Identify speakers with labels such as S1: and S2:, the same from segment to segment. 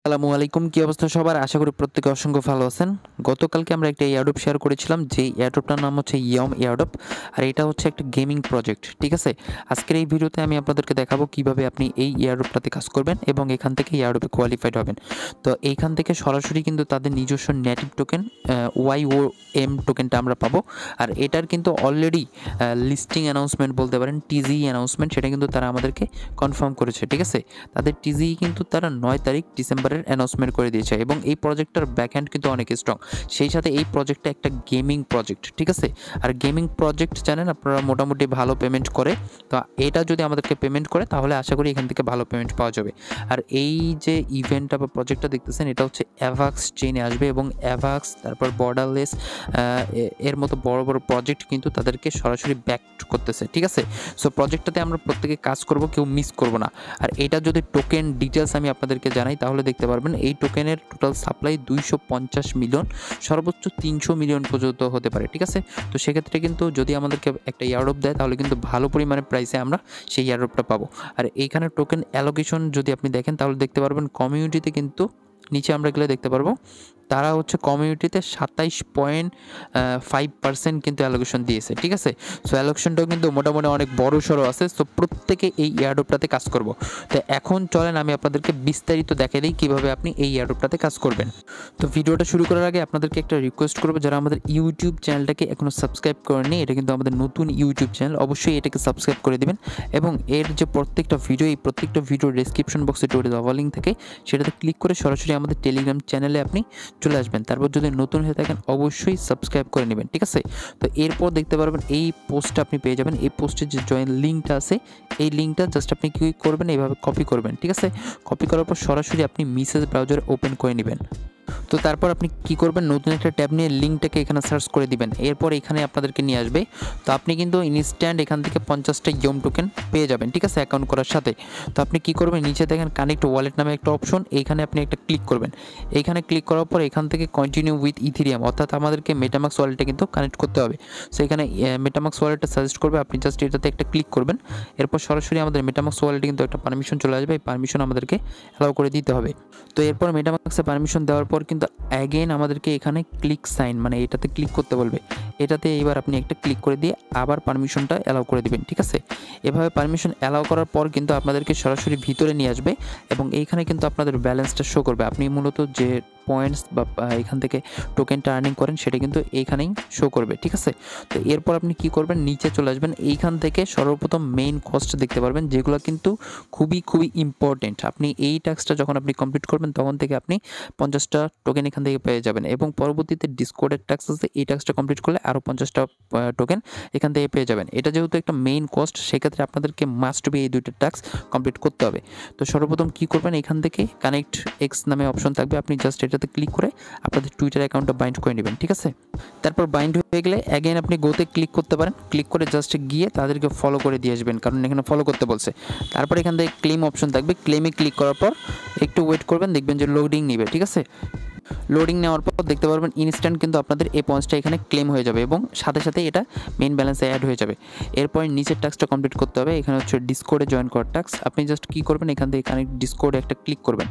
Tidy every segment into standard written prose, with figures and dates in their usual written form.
S1: আসসালামু আলাইকুম, কি অবস্থা সবার? আশা করি প্রত্যেকে অসংখ্য ভালো আছেন। গতকালকে আমরা একটা এয়ারড্রপ শেয়ার করেছিলাম, যে এয়ারড্রপটার নাম হচ্ছে ইয়ম এয়ারড্রপ। আর এটা হচ্ছে একটা গেমিং প্রজেক্ট, ঠিক আছে? আজকের এই ভিডিওতে আমি আপনাদেরকে দেখাবো কিভাবে আপনি এই এয়ারড্রপটাতে কাজ করবেন এবং এখান থেকে এয়ারড্রপে কোয়ালিফাইড হবেন। তো এইখান থেকে সরাসরি কিন্তু তাদের নিজস্ব নেটিভ টোকেন YOM টোকেনটা আমরা পাবো। আর এটার কিন্তু অলরেডি লিস্টিং অ্যানাউন্সমেন্ট বলতে পারেন, টিজি অ্যানাউন্সমেন্ট, সেটা কিন্তু তারা আমাদেরকে কনফার্ম করেছে, ঠিক আছে? তাদের টিজি কিন্তু তারা 9 তারিখ ডিসেম্বরের অ্যানাউন্সমেন্ট করে দিয়েছে এবং এই প্রজেক্টটার ব্যাকহ্যান্ড কিন্তু অনেক স্ট্রং। সেই সাথে এই প্রজেক্টটা একটা গেমিং প্রজেক্ট, ঠিক আছে? আর গেমিং প্রজেক্ট জানেন আপনারা মোটামুটি ভালো পেমেন্ট করে। তো এটা যদি আমাদেরকে পেমেন্ট করে তাহলে আশা করি এখান থেকে ভালো পেমেন্ট পাওয়া যাবে। আর এই যে ইভেন্টটা বা প্রজেক্টটা দেখতেছেন, এটা হচ্ছে অ্যাভাক্স চেইনে আসবে এবং অ্যাভাক্স তারপর বর্ডারলেস এর মতো বড় বড় প্রজেক্ট কিন্তু তাদেরকে সরাসরি ব্যাক করতেছে, ঠিক আছে? সো প্রজেক্টটাতে আমরা প্রত্যেকে কাজ করব, কেউ মিস করব না। আর এটা যদি টোকেন ডিটেলস আমি আপনাদেরকে জানাই তাহলে দেখতে পারবেন এই টোকেনের টোটাল সাপ্লাই 250 মিলিয়ন, সর্বোচ্চ 300 মিলিয়ন পর্যন্ত হতে পারে, ঠিক আছে? তো সেক্ষেত্রে কিন্তু যদি আমাদেরকে একটা এয়ারড্রপ দেয় তাহলে কিন্তু ভালো পরিমাণে প্রাইসে আমরা সেই এয়ারড্রপটা পাবো। আর এইখানে টোকেন অ্যালোকেশন যদি আপনি দেখেন তাহলে দেখতে পারবেন কমিউনিটিতে কিন্তু নিচে আমরা গেলে দেখতে পারবো তারা হচ্ছে কমিউনিটিতে 27.5% কিন্তু অ্যালোকেশন দিয়েছে, ঠিক আছে? সো অ্যালোকেশনটাও কিন্তু মোটামুটি অনেক বড় সড়ো আছে। সো প্রত্যেকে এই এয়ারড্রপটাতে কাজ করব। তো এখন চলেন আমি আপনাদেরকে বিস্তারিত দেখিয়ে দিই কীভাবে আপনি এই এয়ারড্রপটাতে কাজ করবেন। তো ভিডিওটা শুরু করার আগে আপনাদেরকে একটা রিকোয়েস্ট করবো, যারা আমাদের ইউটিউব চ্যানেলটাকে এখনও সাবস্ক্রাইব করেননি, এটা কিন্তু আমাদের নতুন ইউটিউব চ্যানেল, অবশ্যই এটাকে সাবস্ক্রাইব করে দিবেন এবং এর যে প্রত্যেকটা ভিডিও, এই প্রত্যেকটা ভিডিওর ডেসক্রিপশন বক্সে দেওয়া লিঙ্ক থাকে, সেটাতে ক্লিক করে সরাসরি আমাদের টেলিগ্রাম চ্যানেলে আপনি চলে আসবেন। তারপর যদি নতুন হয়ে থাকেন অবশ্যই সাবস্ক্রাইব করে নেবেন, ঠিক আছে? তো এরপর দেখতে পারবেন এই পোস্টটা আপনি পেয়ে যাবেন। এই পোস্টের যে জয়েন লিঙ্কটা আছে, এই লিঙ্কটা জাস্ট আপনি কী করবেন, এইভাবে কপি করবেন, ঠিক আছে? কপি করার পর সরাসরি আপনি মেসেজ ব্রাউজারে ওপেন করে নেবেন। তো তারপর আপনি কি করবেন, নতুন একটা ট্যাব নিয়ে লিঙ্কটাকে এখানে সার্চ করে দিবেন। এরপর এখানে আপনাদেরকে নিয়ে আসবে। তো আপনি কিন্তু ইনস্ট্যান্ট এখান থেকে 50টা ইয়ম টোকেন পেয়ে যাবেন, ঠিক আছে? অ্যাকাউন্ট করার সাথে। তো আপনি কি করবেন, নিচে দেখেন কানেক্ট ওয়ালেট নামে একটা অপশন, এইখানে আপনি একটা ক্লিক করবেন। এইখানে ক্লিক করার পর এখান থেকে কন্টিনিউ উইথ ইথেরিয়াম, অর্থাৎ আমাদেরকে মেটামাক্স ওয়ালেটে কিন্তু কানেক্ট করতে হবে। সো এখানে মেটামাক্স ওয়ালেটটা সাজেস্ট করবে, আপনি জাস্ট এটাতে একটা ক্লিক করবেন। এরপর সরাসরি আমাদের মেটামাক্স ওয়ালেটে কিন্তু একটা পারমিশন চলে আসবে, এই পারমিশন আমাদেরকে অ্যালাউ করে দিতে হবে। তো এরপর মেটামাক্সে পারমিশন দেওয়ার পর কিন্তু অ্যাগেন আমাদেরকে এখানে ক্লিক সাইন, মানে এটাতে ক্লিক করতে বলবে। এটাতে এবার আপনি একটা ক্লিক করে দিয়ে আবার পারমিশনটা অ্যালাউ করে দিবেন, ঠিক আছে? এভাবে পারমিশন অ্যালাউ করার পর কিন্তু আপনাদেরকে সরাসরি ভিতরে নিয়ে আসবে এবং এইখানে কিন্তু আপনাদের ব্যালেন্সটা শো করবে। আপনি মূলত যে পয়েন্টস বা এখান থেকে টোকেনটা আর্নিং করেন সেটা কিন্তু এইখানেই শো করবে, ঠিক আছে? তো এরপর আপনি কি করবেন, নিচে চলে আসবেন। এইখান থেকে সর্বপ্রথম মেইন কস্ট দেখতে পারবেন, যেগুলো কিন্তু খুবই খুবই ইম্পর্টেন্ট। আপনি এই টাস্কটা যখন আপনি কমপ্লিট করবেন তখন থেকে আপনি 50টা টোকেন এখান থেকে পেয়ে যাবেন এবং পরবর্তীতে ডিসকর্ডের টাস্ক আছে, এই টাস্কটা কমপ্লিট করলে আরও 50টা টোকেন এখান থেকে পেয়ে যাবেন। এটা যেহেতু একটা মেইন কস্ট, সেক্ষেত্রে আপনাদেরকে মাস্ট বি এই দুইটা টাস্ক কমপ্লিট করতে হবে। তো সর্বপ্রথম কী করবেন, এখান থেকে কানেক্ট এক্স নামে অপশন থাকবে, আপনি জাস্ট এটাতে ক্লিক করে আপনাদের টুইটার অ্যাকাউন্টটা বাইন্ড করে নেবেন, ঠিক আছে? তারপর বাইন্ড হয়ে গেলে অ্যাগেন আপনি গোতে ক্লিক করতে পারেন, ক্লিক করে জাস্ট গিয়ে তাদেরকে ফলো করে দিয়ে আসবেন, কারণ এখানে ফলো করতে বলছে। তারপর এখান থেকে ক্লেম অপশন থাকবে, ক্লেমে ক্লিক করার পর একটু ওয়েট করবেন, দেখবেন যে লোডিং নেবে, ঠিক আছে? লোডিং নেওয়ার পর দেখতে পারবেন ইনস্ট্যান্ট কিন্তু আপনাদের এই পয়েন্টসটা এখানে ক্লেম হয়ে যাবে এবং সাথে সাথে এটা মেইন ব্যালেন্সে অ্যাড হয়ে যাবে। এরপর নিচের টাস্কটা কমপ্লিট করতে হবে। এখানে হচ্ছে ডিসকর্ডে জয়েন করার টাস্ক। আপনি জাস্ট কী করবেন, এখান থেকে কানেক্ট ডিসকর্ডে একটা ক্লিক করবেন।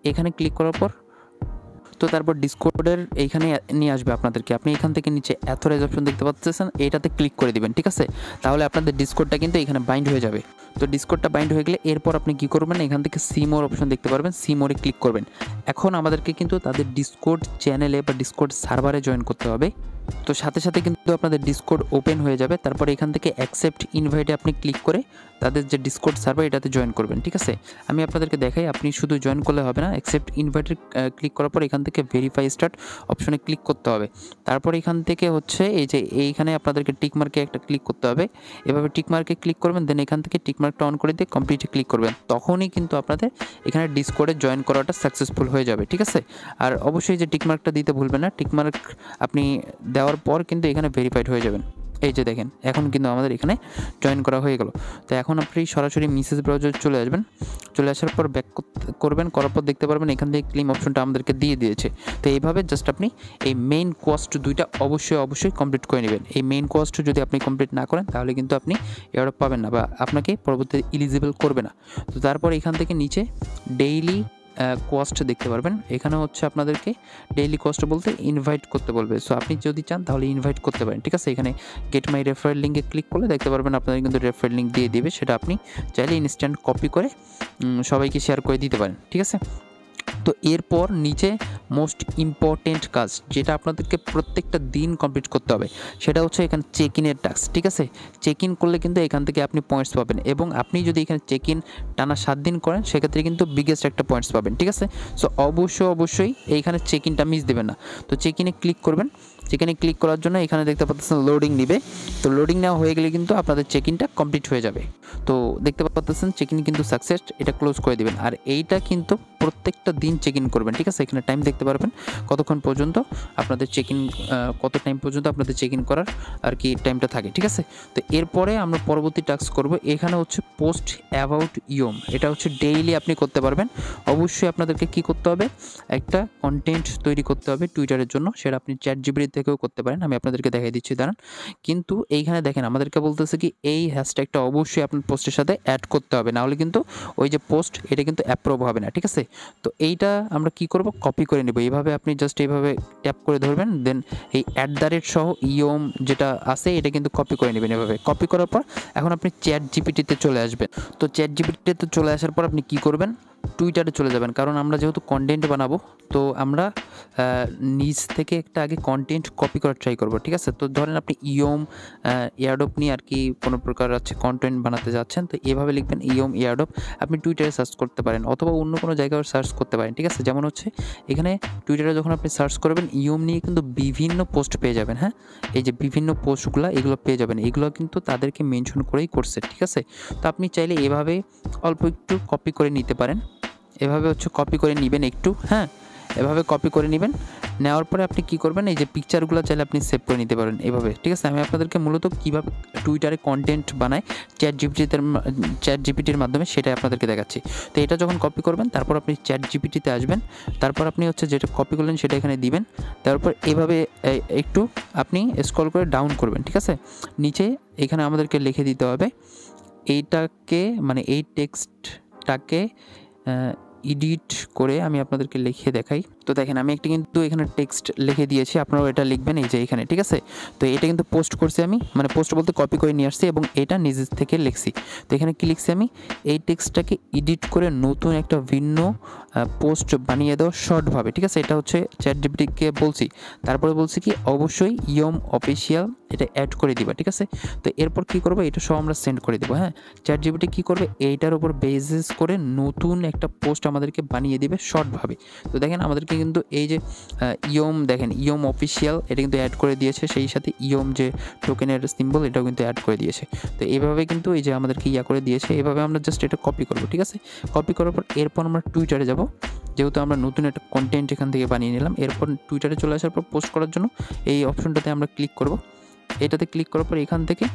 S1: এখানে ক্লিক করার পর তো তারপর ডিসকর্ডের এইখানে নিয়ে আসবে আপনাদেরকে। আপনি এখান থেকে নিচে অথরাইজ অপশন দেখতে পাচ্ছেন, এটাতে ক্লিক করে দিবেন, ঠিক আছে? তাহলে আপনাদের ডিসকর্ডটা কিন্তু এখানে বাইন্ড হয়ে যাবে। তো ডিসকর্ডটা বাইন্ড হয়ে গেলে এরপর আপনি কী করবেন, এখান থেকে সি মোর অপশন দেখতে পারবেন, সি মোরে ক্লিক করবেন। এখন আমাদেরকে কিন্তু তাদের ডিসকর্ড চ্যানেলে বা ডিসকর্ড সার্ভারে জয়েন করতে হবে। তো সাথে সাথে কিন্তু আপনাদের ডিসকর্ড ওপেন হয়ে যাবে। তারপর এখান থেকে অ্যাকসেপ্ট ইনভাইটে আপনি ক্লিক করে তাদের যে ডিসকর্ড সার্ভার এটাতে জয়েন করবেন, ঠিক আছে? আমি আপনাদেরকে দেখাই, আপনি শুধু জয়েন করলে হবে না, অ্যাকসেপ্ট ইনভাইটে ক্লিক করার পর এখান থেকে ভেরিফাই স্টার্ট অপশনে ক্লিক করতে হবে। তারপর এখান থেকে হচ্ছে এই যে এইখানে আপনাদেরকে টিকমার্কে একটা ক্লিক করতে হবে। এভাবে টিকমার্কে ক্লিক করবেন, দেন এখান থেকে টিকমার্কটা অন করে দিয়ে কমপ্লিটে ক্লিক করবেন। তখনই কিন্তু আপনাদের এখানে ডিসকর্ডে জয়েন করাটা সাকসেসফুল হয়ে যাবে, ঠিক আছে? আর অবশ্যই যে টিকমার্কটা দিতে ভুলবেন না। টিকমার্ক আপনি দেওয়ার পর কিন্তু এখানে ভেরিফাইড হয়ে যাবেন। এই যে দেখেন এখন কিন্তু আমাদের এখানে জয়েন করা হয়ে গেল। তো এখন আপনি সরাসরি মেসেজ ব্রাউজারে চলে আসবেন। চলে আসার পর ব্যাক করবেন, করার পর দেখতে পারবেন এখান থেকে ক্লেম অপশনটা আমাদেরকে দিয়ে দিয়েছে। তো এইভাবে জাস্ট আপনি এই মেইন কোস্ট দুইটা অবশ্যই কমপ্লিট করে নেবেন। এই মেইন কোস্ট যদি আপনি কমপ্লিট না করেন তাহলে কিন্তু আপনি এয়ারড্রপ পাবেন না বা আপনাকে পরবর্তীতে এলিজিবল করবে না। তো তারপর এখান থেকে নিচে ডেইলি কস্ট দেখতে পারবেন। এখানে হচ্ছে আপনাদেরকে ডেইলি কস্ট বলতে ইনভাইট করতে বলবে। সো আপনি যদি চান তাহলে ইনভাইট করতে পারেন, ঠিক আছে? এখানে গেট মাই রেফারেল লিঙ্কে ক্লিক করলে দেখতে পারবেন আপনাদের কিন্তু রেফারেল লিঙ্ক দিয়ে দেবে, সেটা আপনি চাইলে ইনস্ট্যান্ট কপি করে সবাইকে শেয়ার করে দিতে পারেন, ঠিক আছে? তো এরপর নিচে মোস্ট ইম্পর্টেন্ট কাজ যেটা আপনাদেরকে প্রত্যেকটা দিন কমপ্লিট করতে হবে, সেটা হচ্ছে এখানে চেক ইনের টাস্ক, ঠিক আছে? চেক ইন করলে কিন্তু এখান থেকে আপনি পয়েন্টস পাবেন, এবং আপনি যদি এখানে চেক ইন টানা 7 দিন করেন সেক্ষেত্রে কিন্তু বিগেস্ট একটা পয়েন্টস পাবেন, ঠিক আছে? সো অবশ্যই এইখানে চেক ইনটা মিস দেবেন না। তো চেক ইনে ক্লিক করবেন। চেক ইনে ক্লিক করার জন্য এখানে দেখতে পাচ্ছেন লোডিং নিবে। তো লোডিং নেওয়া হয়ে গেলে কিন্তু আপনাদের চেক ইনটা কমপ্লিট হয়ে যাবে। তো দেখতে পাচ্ছেন চেক ইন কিন্তু সাকসেস, এটা ক্লোজ করে দিবেন। আর এইটা কিন্তু প্রত্যেকটা দিন চেক ইন করবেন, ঠিক আছে? এখানে টাইম দেখতে পারবেন কতক্ষণ পর্যন্ত আপনাদের চেক ইন, কত টাইম পর্যন্ত আপনাদের চেক ইন করার আর কি টাইমটা থাকে, ঠিক আছে? তো এরপরে আমরা পরবর্তী টাস্ক করব। এখানে হচ্ছে পোস্ট অ্যাবাউট ইয়ম, এটা হচ্ছে ডেইলি আপনি করতে পারবেন। অবশ্যই আপনাদেরকে কি করতে হবে, একটা কন্টেন্ট তৈরি করতে হবে টুইটারের জন্য, সেটা আপনি ChatGPT থেকেও করতে পারেন। আমি আপনাদেরকে দেখিয়ে দিচ্ছি, দাঁড়ান। কিন্তু এইখানে দেখেন আমাদেরকে বলতেছে কি এই হ্যাশট্যাগটা অবশ্যই আপনার পোস্টের সাথে অ্যাড করতে হবে, নাহলে কিন্তু ওই যে পোস্ট এটা কিন্তু অ্যাপ্রুভ হবে না, ঠিক আছে? তো এইটা আমরা কি করব, কপি করে নেব। এইভাবে আপনি জাস্ট এইভাবে ট্যাপ করে ধরবেন, দেন এই @ সহ ইয়ম যেটা আছে এটা কিন্তু কপি করে নেবেন। এভাবে কপি করার পর এখন আপনি ChatGPT-তে চলে আসবেন। তো ChatGPT-তে চলে আসার পর আপনি কি করবেন, টুইটারে চলে যাবেন। কারণ আমরা যেহেতু কন্টেন্ট বানাবো, তো আমরা নিজ থেকে একটা আগে কন্টেন্ট কপি করার ট্রাই করব, ঠিক আছে? তো ধরেন আপনি ইয়ম এয়ারড্রপ নিয়ে আর কি কোনো প্রকার হচ্ছে কন্টেন্ট বানাতে যাচ্ছেন, তো এভাবে লিখবেন ইয়ম এয়ারড্রপ। আপনি টুইটারে সার্চ করতে পারেন অথবা অন্য কোনো জায়গায় সার্চ করতে পারেন, ঠিক আছে? যেমন হচ্ছে এখানে টুইটারে যখন আপনি সার্চ করবেন ইয়ম নিয়ে কিন্তু বিভিন্ন পোস্ট পেয়ে যাবেন, হ্যাঁ? এই যে বিভিন্ন পোস্টগুলো এগুলো পেয়ে যাবেন, এগুলো কিন্তু তাদেরকে মেনশন করেই করছে, ঠিক আছে? তো আপনি চাইলে এভাবে অল্প একটু কপি করে নিতে পারেন। এভাবে হচ্ছে কপি করে নেবেন একটু, হ্যাঁ? এভাবে কপি করে নেবেন। নেওয়ার পরে আপনি কি করবেন, এই যে পিকচারগুলো চাইলে আপনি সেভ করে নিতে পারেন এভাবে, ঠিক আছে? আমি আপনাদেরকে মূলত কীভাবে টুইটারে কন্টেন্ট বানায় ChatGPT-র মাধ্যমে সেটাই আপনাদেরকে দেখাচ্ছি। তো এটা যখন কপি করবেন তারপর আপনি ChatGPT-তে আসবেন, তারপর আপনি হচ্ছে যেটা কপি করলেন সেটা এখানে দিবেন। তারপর এভাবে একটু আপনি স্ক্রল করে ডাউন করবেন, ঠিক আছে? নিচে এখানে আমাদেরকে লিখে দিতে হবে এইটাকে, মানে এই টেক্সটটাকে এডিট করে আমি আপনাদেরকে লিখে দেখাই। তো দেখেন আমি একটা কিন্তু এখানে টেক্সট লিখে দিয়েছি, আপনারাও এটা লিখবেন এই যে এখানে, ঠিক আছে? তো এটা কিন্তু পোস্ট করছি আমি, মানে পোস্ট বলতে কপি করে নিয়ে আসছি এবং এটা নিজের থেকে লিখছি। তো এখানে কি লিখছি আমি, এই টেক্সটটাকে এডিট করে নতুন একটা ভিন্ন পোস্ট বানিয়ে দাও শর্টভাবে, ঠিক আছে? এটা হচ্ছে ChatGPT-কে বলছি। তারপরে বলছি কি অবশ্যই ইয়ম অফিসিয়াল এটা অ্যাড করে দিবা, ঠিক আছে? তো এরপর কি করবো, এটা সব আমরা সেন্ড করে দেবো, হ্যাঁ? ChatGPT কি করবে, এইটার উপর বেসিস করে নতুন একটা পোস্ট আমাদেরকে বানিয়ে দিবে শর্টভাবে। তো দেখেন আমাদেরকে কিন্তু এই যে ইয়ম, দেখেন ইয়ম অফিসিয়াল এটা কিন্তু অ্যাড করে দিয়েছে, সেই সাথে ইয়ম যে টোকেনের সিম্বল এটাও কিন্তু অ্যাড করে দিয়েছে। তো এইভাবে কিন্তু এই যে আমাদেরকে করে দিয়েছে, এভাবে আমরা জাস্ট এটা কপি করবো, ঠিক আছে? কপি করার পর এরপর আমরা টুইটারে যাব, যেহেতু আমরা নতুন একটা কন্টেন্ট এখান থেকে বানিয়ে নিলাম। এরপর টুইটারে চলে আসার পর পোস্ট করার জন্য এই অপশনটাতে আমরা ক্লিক করব। এটাতে ক্লিক করার পর এখান থেকে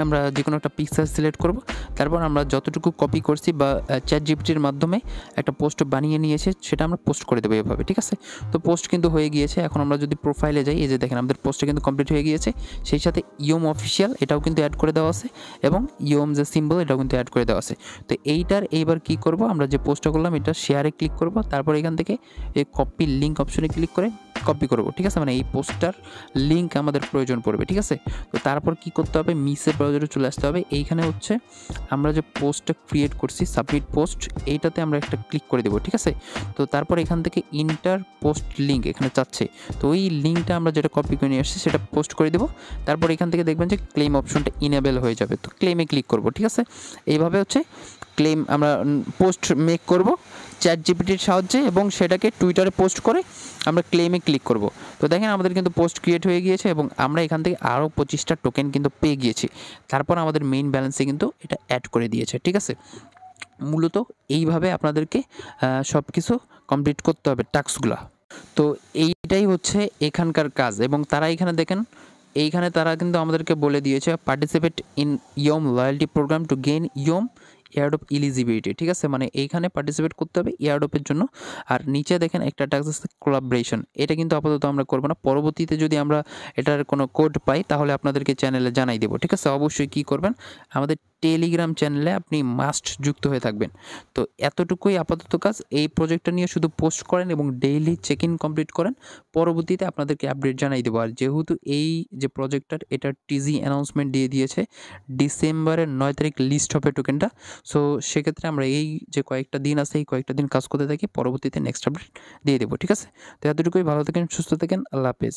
S1: আমরা যে কোনো একটা পিকচার সিলেক্ট করব। তারপর আমরা যতটুকু কপি করছি বা ChatGPT-র মাধ্যমে একটা পোস্ট বানিয়ে নিয়েছে সেটা আমরা পোস্ট করে দেবো এভাবে, ঠিক আছে? তো পোস্ট কিন্তু হয়ে গিয়েছে। এখন আমরা যদি প্রোফাইলে যাই, এই যে দেখেন আমাদের পোস্টটা কিন্তু কমপ্লিট হয়ে গিয়েছে। সেই সাথে ইয়ম অফিসিয়াল এটাও কিন্তু অ্যাড করে দেওয়া আছে এবং ইয়ম যে সিম্বল এটাও কিন্তু অ্যাড করে দেওয়া আছে। তো এইটার এইবার কি করব, আমরা যে পোস্টটা করলাম এটা শেয়ারে ক্লিক করব, তারপর এখান থেকে এই কপি লিঙ্ক অপশনে ক্লিক করে কপি করব, ঠিক আছে? মানে এই পোস্টটার লিঙ্ক আমাদের প্রয়োজন পড়বে, ঠিক আছে? তো তারপর কি করতে হবে, মিসের ব্রাউজারে চলে আসতে হবে। এইখানে হচ্ছে আমরা যে পোস্টটা ক্রিয়েট করছি সাবমিট পোস্ট, এইটাতে আমরা একটা ক্লিক করে দেবো, ঠিক আছে? তো তারপর এখান থেকে ইন্টার পোস্ট লিঙ্ক এখানে চাচ্ছে, তো ওই লিঙ্কটা আমরা যেটা কপি করে নিয়ে আসছি সেটা পোস্ট করে দেবো। তারপর এখান থেকে দেখবেন যে ক্লেম অপশনটা ইনেবল হয়ে যাবে, তো ক্লেমে ক্লিক করব, ঠিক আছে? এইভাবে হচ্ছে ক্লেম আমরা পোস্ট মেক করব ChatGPT-র সাহায্যে এবং সেটাকে টুইটারে পোস্ট করে আমরা ক্লেমে ক্লিক করব। তো দেখেন আমাদের কিন্তু পোস্ট ক্রিয়েট হয়ে গিয়েছে এবং আমরা এখান থেকে আরও 25টা টোকেন কিন্তু পেয়ে গিয়েছি। তারপর আমাদের মেইন ব্যালেন্সে কিন্তু এটা অ্যাড করে দিয়েছে, ঠিক আছে? মূলত এইভাবে আপনাদেরকে সব কিছু কমপ্লিট করতে হবে টাস্কগুলো। তো এইটাই হচ্ছে এখানকার কাজ এবং তারা এখানে দেখেন এইখানে তারা কিন্তু আমাদেরকে বলে দিয়েছে participate in Yum loyalty programme to gain Yum airdrop eligibility, ঠিক আছে? মানে এইখানে পার্টিসিপেট করতে হবে এয়ারড্রপের জন্য। আর নিচে দেখেন একটা টাস্ক আছে কোলাবরেশন, এটা কিন্তু আপাতত আমরা করবো না। পরবর্তীতে যদি আমরা এটার কোনো কোড পাই তাহলে আপনাদেরকে চ্যানেলে জানাই দেবো, ঠিক আছে? অবশ্যই কী করবেন, আমাদের টেলিগ্রাম চ্যানেলে আপনি মাস্ট যুক্ত হয়ে থাকবেন। তো এতটুকুই আপাতত কাজ। এই প্রজেক্টটা নিয়ে শুধু পোস্ট করেন এবং ডেইলি চেক ইন কমপ্লিট করেন। পরবর্তীতে আপনাদেরকে আপডেট জানাই দেবো। আর যেহেতু এই যে প্রজেক্টটার এটার টিজি অ্যানাউন্সমেন্ট দিয়ে দিয়েছে ডিসেম্বরের 9 তারিখ লিস্ট হবে টোকেনটা। সো সেক্ষেত্রে আমরা এই যে কয়েকটা দিন আছে এই কয়েকটা দিন কাজ করতে থাকি, পরবর্তীতে নেক্সট আপডেট দিয়ে দেবো। ঠিক আছে? তো এতটুকুই, ভালো থাকেন, সুস্থ থাকেন। আল্লাহ হাফেজ।